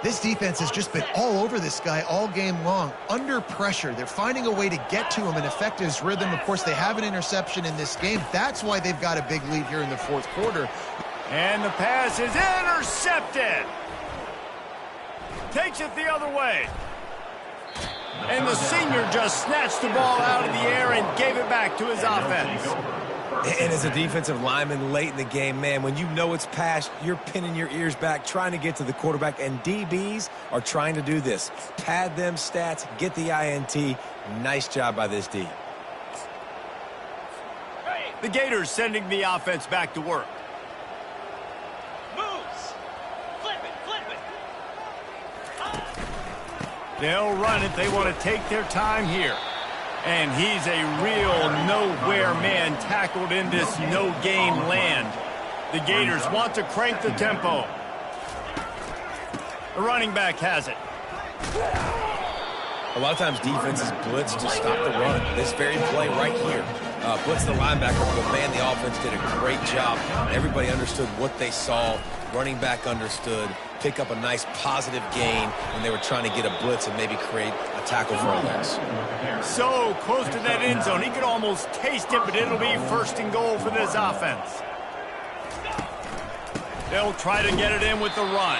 This defense has just been all over this guy all game long. Under pressure, they're finding a way to get to him and affect his rhythm. Of course, they have an interception in this game. That's why they've got a big lead here in the fourth quarter. And the pass is intercepted. Takes it the other way. And the senior just snatched the ball out of the air and gave it back to his offense. And as a defensive lineman late in the game, man, when you know it's past, you're pinning your ears back, trying to get to the quarterback, and DBs are trying to do this. Pad them stats, get the INT. Nice job by this D. The Gators sending the offense back to work. They'll run it. They want to take their time here. And he's a real nowhere man tackled in this no-gain land. The Gators want to crank the tempo. The running back has it. A lot of times defenses blitz to stop the run. This very play right here. Blitz the linebacker, but man, the offense did a great job. Everybody understood what they saw. Running back understood. Pick up a nice positive gain when they were trying to get a blitz and maybe create a tackle for a loss. So close to that end zone. He could almost taste it, but it'll be 1st and goal for this offense. They'll try to get it in with the run.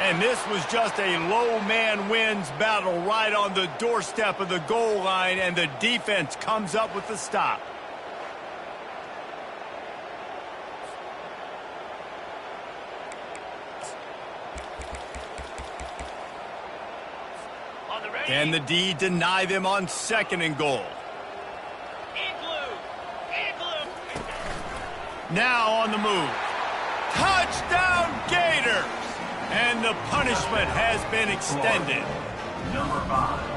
And this was just a low man wins battle right on the doorstep of the goal line, and the defense comes up with the stop. Can the D deny them on 2nd and goal? Now on the move. Touchdown Gators! And the punishment has been extended.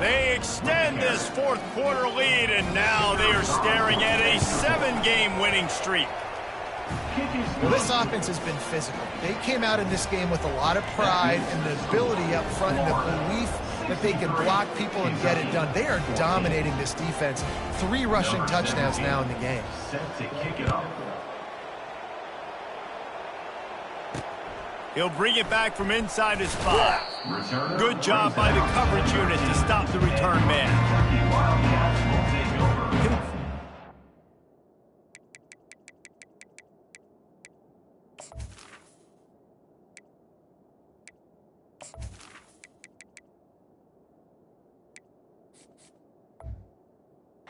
They extend this 4th quarter lead, and now they are staring at a 7-game winning streak. Well, this offense has been physical. They came out in this game with a lot of pride and the ability up front and the belief that they can block people and get it done. They are dominating this defense. 3 rushing touchdowns now in the game. Set to kick it off. He'll bring it back from inside his 5. Good job by the coverage unit to stop the return man.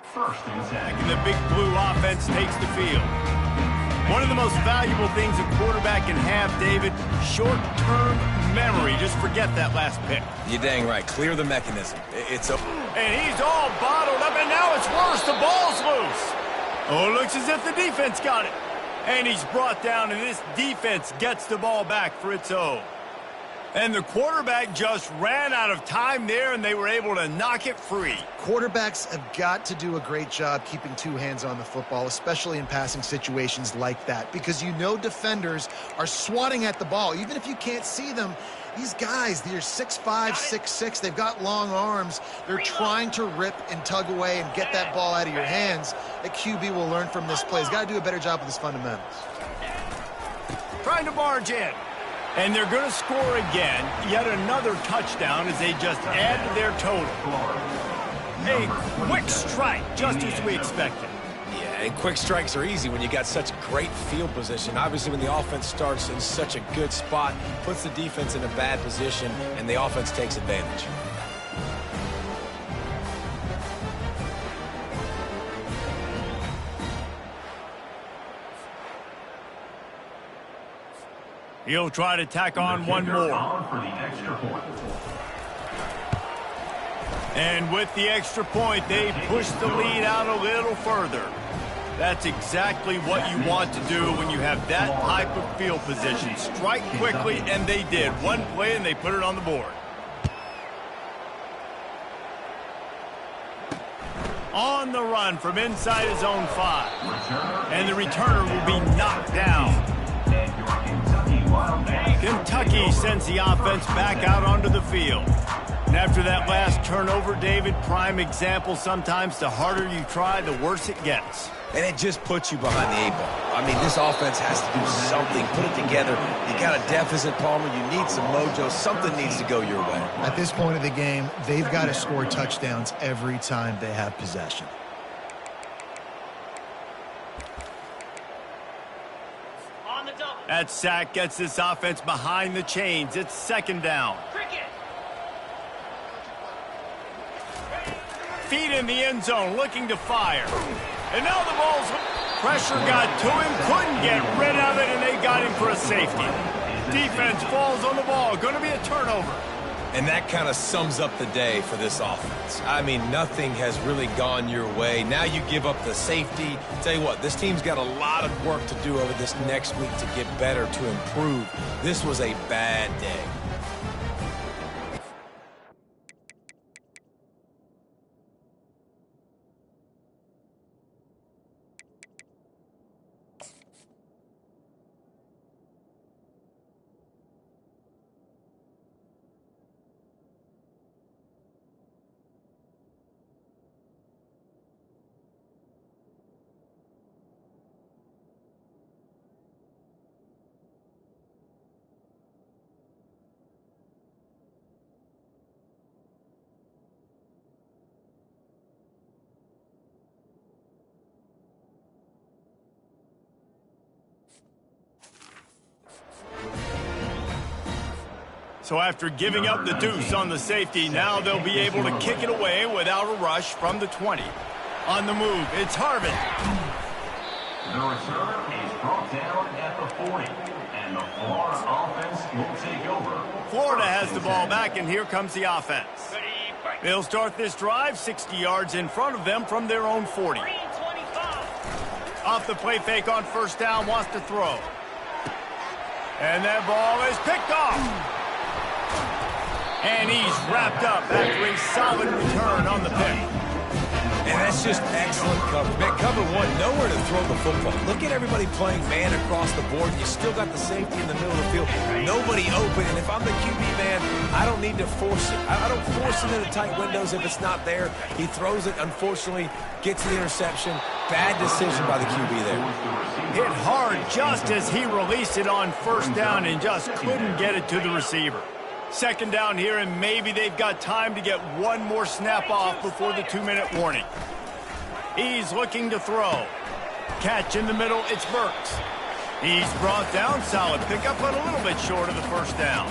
First and 10. And the big blue offense takes the field. One of the most valuable things a quarterback can have, David, short-term memory. Just forget that last pick. You're dang right. Clear the mechanism. It's a... And he's all bottled up, and now it's worse. The ball's loose. Oh, it looks as if the defense got it. And he's brought down, and this defense gets the ball back for its own. And the quarterback just ran out of time there, and they were able to knock it free. Quarterbacks have got to do a great job keeping 2 hands on the football, especially in passing situations like that, because you know defenders are swatting at the ball. Even if you can't see them, these guys, they're 6'5", 6'6", they've got long arms. They're trying to rip and tug away and get that ball out of your hands. The QB will learn from this play. He's got to do a better job with his fundamentals. Trying to barge in. And they're going to score again. Yet another touchdown as they just add to their total. A quick strike, just as we expected. Yeah, and quick strikes are easy when you got such great field position. Obviously, when the offense starts in such a good spot, puts the defense in a bad position, and the offense takes advantage. He'll try to tack on one more. For the extra point. And with the extra point, they push the lead out a little further. That's exactly what you want to do when you have that type of field position. Strike quickly, and they did. One play, and they put it on the board. On the run from inside his own 5. And the returner will be knocked down. Kentucky sends the offense back out onto the field. And after that last turnover, David, prime example, sometimes the harder you try, the worse it gets. And it just puts you behind the 8 ball. I mean, this offense has to do something. Put it together. You got a deficit, Palmer. You need some mojo. Something needs to go your way. At this point of the game, they've got to score touchdowns every time they have possession. That sack gets this offense behind the chains. It's 2nd down. Feet in the end zone, looking to fire. And now the ball's... Pressure got to him, couldn't get rid of it, and they got him for a safety. Defense falls on the ball. Going to be a turnover. And that kind of sums up the day for this offense. I mean, nothing has really gone your way. Now you give up the safety. Tell you what, this team's got a lot of work to do over this next week to get better, to improve. This was a bad day. So after giving up the deuce on the safety, now they'll be able to kick it away without a rush from the 20. On the move, it's Harvin. The return is brought down at the 40. And the Florida offense will take over. Florida has the ball back, and here comes the offense. They'll start this drive 60 yards in front of them from their own 40. Off the play fake on first down, wants to throw. And that ball is picked off. And he's wrapped up after a solid return on the pick. And that's just excellent coverage. Man, cover one, nowhere to throw the football. Look at everybody playing man across the board. You still got the safety in the middle of the field. Nobody open. And if I'm the QB man, I don't need to force it. I don't force it into tight windows if it's not there. He throws it, unfortunately, gets the interception. Bad decision by the QB there. Hit hard just as he released it on first down and just couldn't get it to the receiver. Second down here, and maybe they've got time to get one more snap off before the 2-minute warning. He's looking to throw. Catch in the middle, it's Burks. He's brought down, solid pickup, but a little bit short of the first down.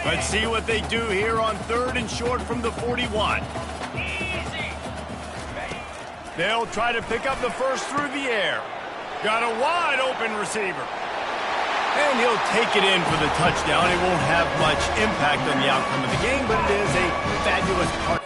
Let's see what they do here on 3rd and short from the 41. They'll try to pick up the first through the air. Got a wide open receiver. And he'll take it in for the touchdown. It won't have much impact on the outcome of the game, but it is a fabulous part.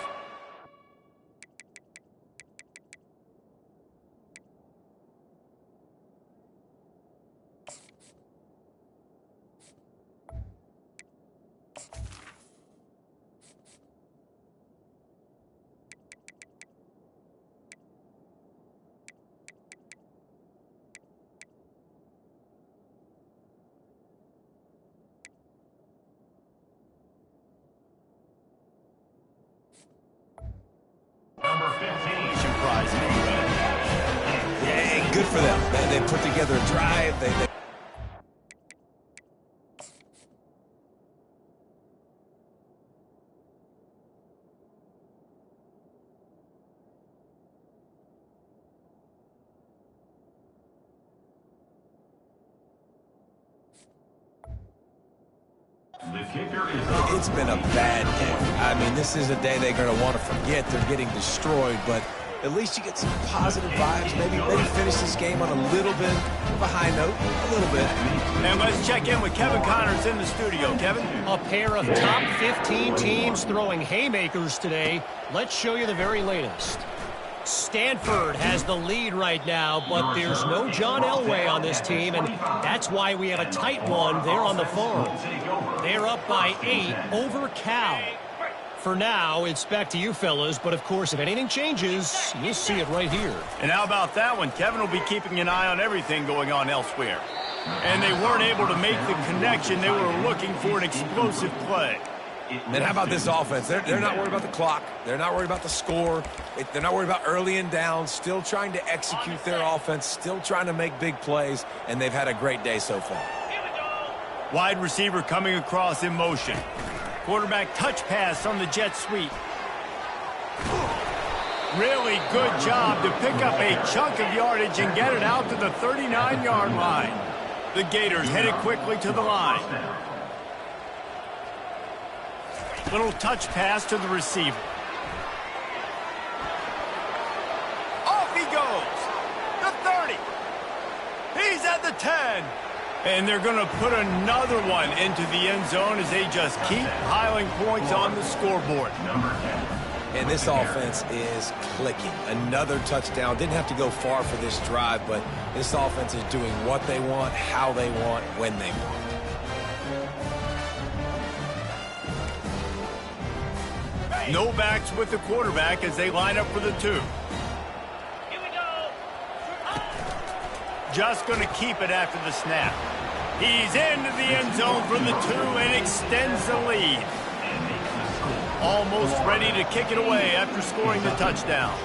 Yeah, good for them. They put together a drive. It's been a bad day. I mean, this is a day they're going to want to forget. They're getting destroyed, but at least you get some positive vibes. Maybe finish this game on a little bit of a high note, a little bit. And let's check in with Kevin Connors in the studio. Kevin? A pair of top 15 teams throwing haymakers today. Let's show you the very latest. Stanford has the lead right now, but there's no John Elway on this team, and that's why we have a tight one there on the farm. They're up by 8 over Cal. For now, it's back to you fellas, but of course, if anything changes, you'll see it right here. And how about that one? Kevin will be keeping an eye on everything going on elsewhere. And they weren't able to make the connection. They were looking for an explosive play. And how about this offense? They're not worried about the clock. They're not worried about the score. They're not worried about early and down. Still trying to execute their offense. Still trying to make big plays. And they've had a great day so far. Wide receiver coming across in motion. Quarterback touch pass on the jet sweep. Really good job to pick up a chunk of yardage and get it out to the 39-yard line. The Gators headed quickly to the line. Little touch pass to the receiver. Off he goes. The 30. He's at the 10. And they're going to put another one into the end zone as they just keep piling points on the scoreboard. And this offense is clicking. Another touchdown. Didn't have to go far for this drive, but this offense is doing what they want, how they want, when they want. No backs with the quarterback as they line up for the 2. Just going to keep it after the snap. He's into the end zone for the 2 and extends the lead. Almost ready to kick it away after scoring the touchdown.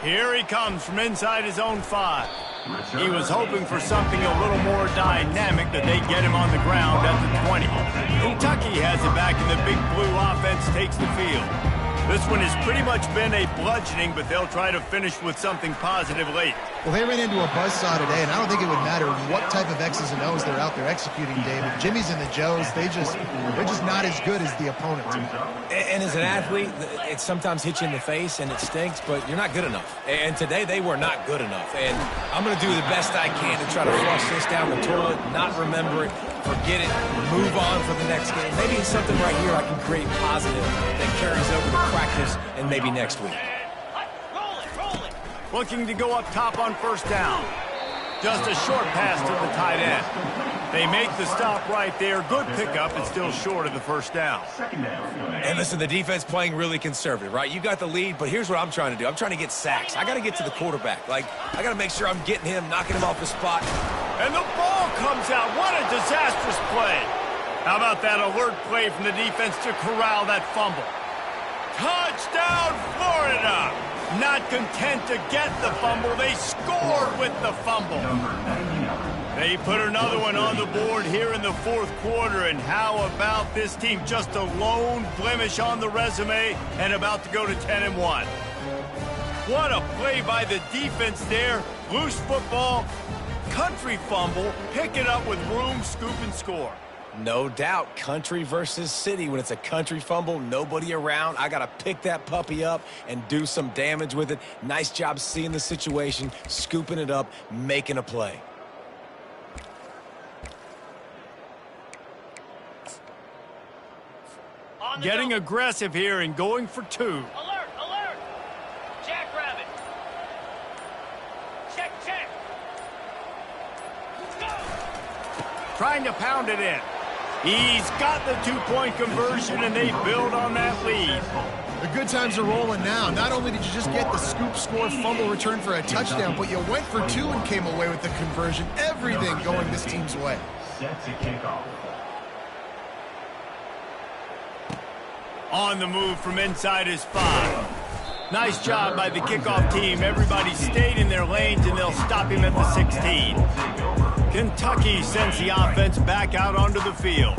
Here he comes from inside his own 5. He was hoping for something a little more dynamic, that they get him on the ground at the 20. Kentucky has it back, and the Big Blue offense takes the field. This one has pretty much been a bludgeoning, but they'll try to finish with something positive late. Well, they ran into a buzzsaw today, and I don't think it would matter what type of X's and O's they're out there executing, David. Jimmy's and the Joes, they're just not as good as the opponent today. And as an athlete, it sometimes hits you in the face and it stinks, but you're not good enough. And today they were not good enough. And I'm going to do the best I can to try to flush this down the toilet, not remember it, forget it, move on for the next game. Maybe it's something right here I can create positive that carries over to practice and maybe next week. Looking to go up top on first down. Just a short pass to the tight end. They make the stop right there. Good pickup. It's still short of the first down. And listen, the defense playing really conservative, right? You got the lead, but here's what I'm trying to do. I'm trying to get sacks. I got to get to the quarterback. I got to make sure I'm getting him, knocking him off the spot. And the ball comes out. What a disastrous play. How about that alert play from the defense to corral that fumble? Touchdown, Florida! Not content to get the fumble, they scored with the fumble. They put another one on the board here in the fourth quarter, and how about this team? Just a lone blemish on the resume and about to go to 10-1. What a play by the defense there. Loose football, country fumble, pick it up with room, scoop, and score. No doubt, country versus city. When it's a country fumble, nobody around. I got to pick that puppy up and do some damage with it. Nice job seeing the situation, scooping it up, making a play. Getting aggressive here and going for two. Alert, alert! Jackrabbit! Check, check! Go! Trying to pound it in. He's got the two-point conversion, and they build on that lead. The good times are rolling now. Not only did you just get the scoop, score, fumble, return for a touchdown, but you went for two and came away with the conversion. Everything going this team's way. Set to kick off. On the move from inside his 5. Nice job by the kickoff team. Everybody stayed in their lanes, and they'll stop him at the 16. Kentucky sends the offense back out onto the field.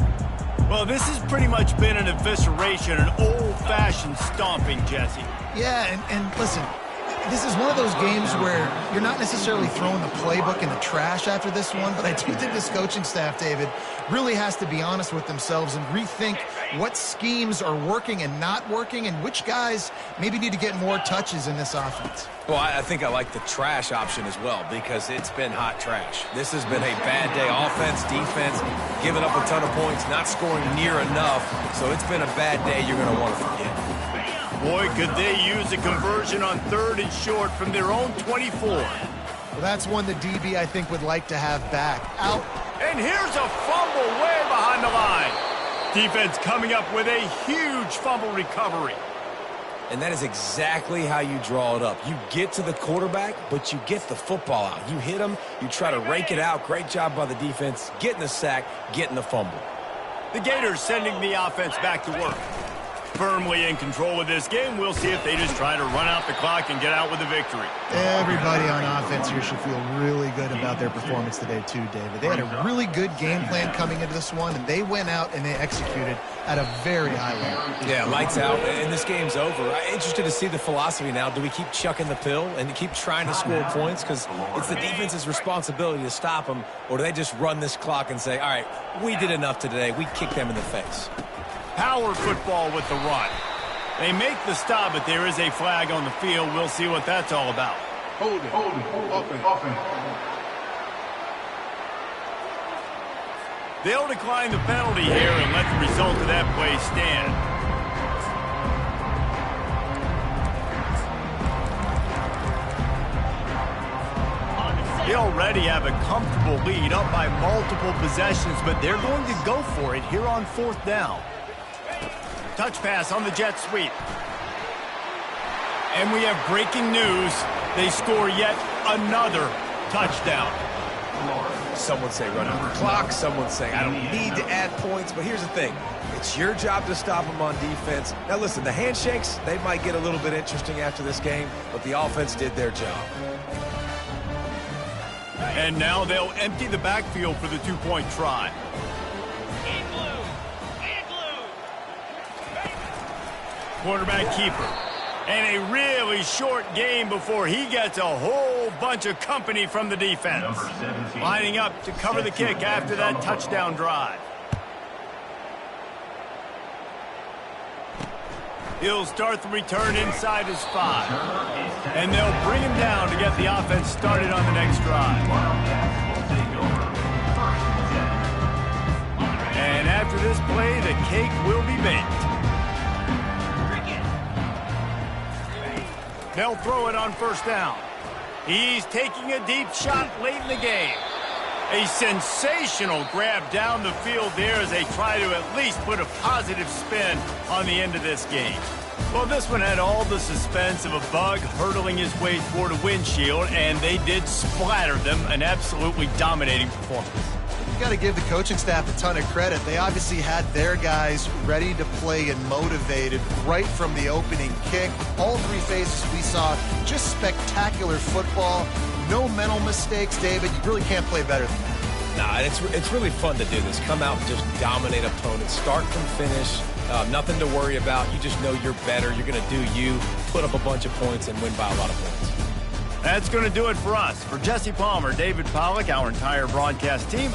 Well, this has pretty much been an evisceration, an old-fashioned stomping, Jesse. Yeah, and listen, this is one of those games where you're not necessarily throwing the playbook in the trash after this one, but I do think this coaching staff, David, really has to be honest with themselves and rethink what schemes are working and not working and which guys maybe need to get more touches in this offense. Well, I think I like the trash option as well because it's been hot trash. This has been a bad day. Offense, defense, giving up a ton of points, not scoring near enough. So it's been a bad day you're going to want to forget. Boy, could they use a conversion on 3rd and short from their own 24. Well, that's one the DB, I think, would like to have back. Out. And here's a fumble way behind the line. Defense coming up with a huge fumble recovery. And that is exactly how you draw it up. You get to the quarterback, but you get the football out. You hit him, you try to rake it out. Great job by the defense, getting the sack, getting the fumble. The Gators sending the offense back to work. Firmly in control of this game. We'll see if they just try to run out the clock and get out with a victory. Everybody on offense here should feel really good about their performance today too, David. They had a really good game plan coming into this one, and they went out and they executed at a very high level. Yeah, lights out, and this game's over. I'm interested to see the philosophy now. Do we keep chucking the pill and keep trying to score points? Because it's the defense's responsibility to stop them, or do they just run this clock and say, all right, we did enough today. We kicked them in the face. Power football with the run. They make the stop, but there is a flag on the field. We'll see what that's all about. Hold it. Offense. They'll decline the penalty here and let the result of that play stand. They already have a comfortable lead up by multiple possessions, but they're going to go for it here on 4th down. Touch pass on the jet sweep. And we have breaking news. They score yet another touchdown. Some would say run out the clock. Some would say I don't need to add points. But here's the thing. It's your job to stop them on defense. Now, listen, the handshakes, they might get a little bit interesting after this game, but the offense did their job. And now they'll empty the backfield for the 2-point try. Quarterback keeper. And a really short game before he gets a whole bunch of company from the defense. Lining up to cover the kick after that touchdown drive. He'll start the return inside his 5. And they'll bring him down to get the offense started on the next drive. And after this play, the cake will be baked. They'll throw it on first down. He's taking a deep shot late in the game. A sensational grab down the field there as they try to at least put a positive spin on the end of this game. Well, this one had all the suspense of a bug hurtling his way toward a windshield, and they did splatter them. An absolutely dominating performance. You got to give the coaching staff a ton of credit. They obviously had their guys ready to play and motivated right from the opening kick. All 3 phases we saw, just spectacular football. No mental mistakes, David. You really can't play better than that. Nah, it's really fun to do this. Come out and just dominate opponents. Start from finish. Nothing to worry about. You just know you're better. You're going to do you, put up a bunch of points, and win by a lot of points. That's going to do it for us. For Jesse Palmer, David Pollack, our entire broadcast team,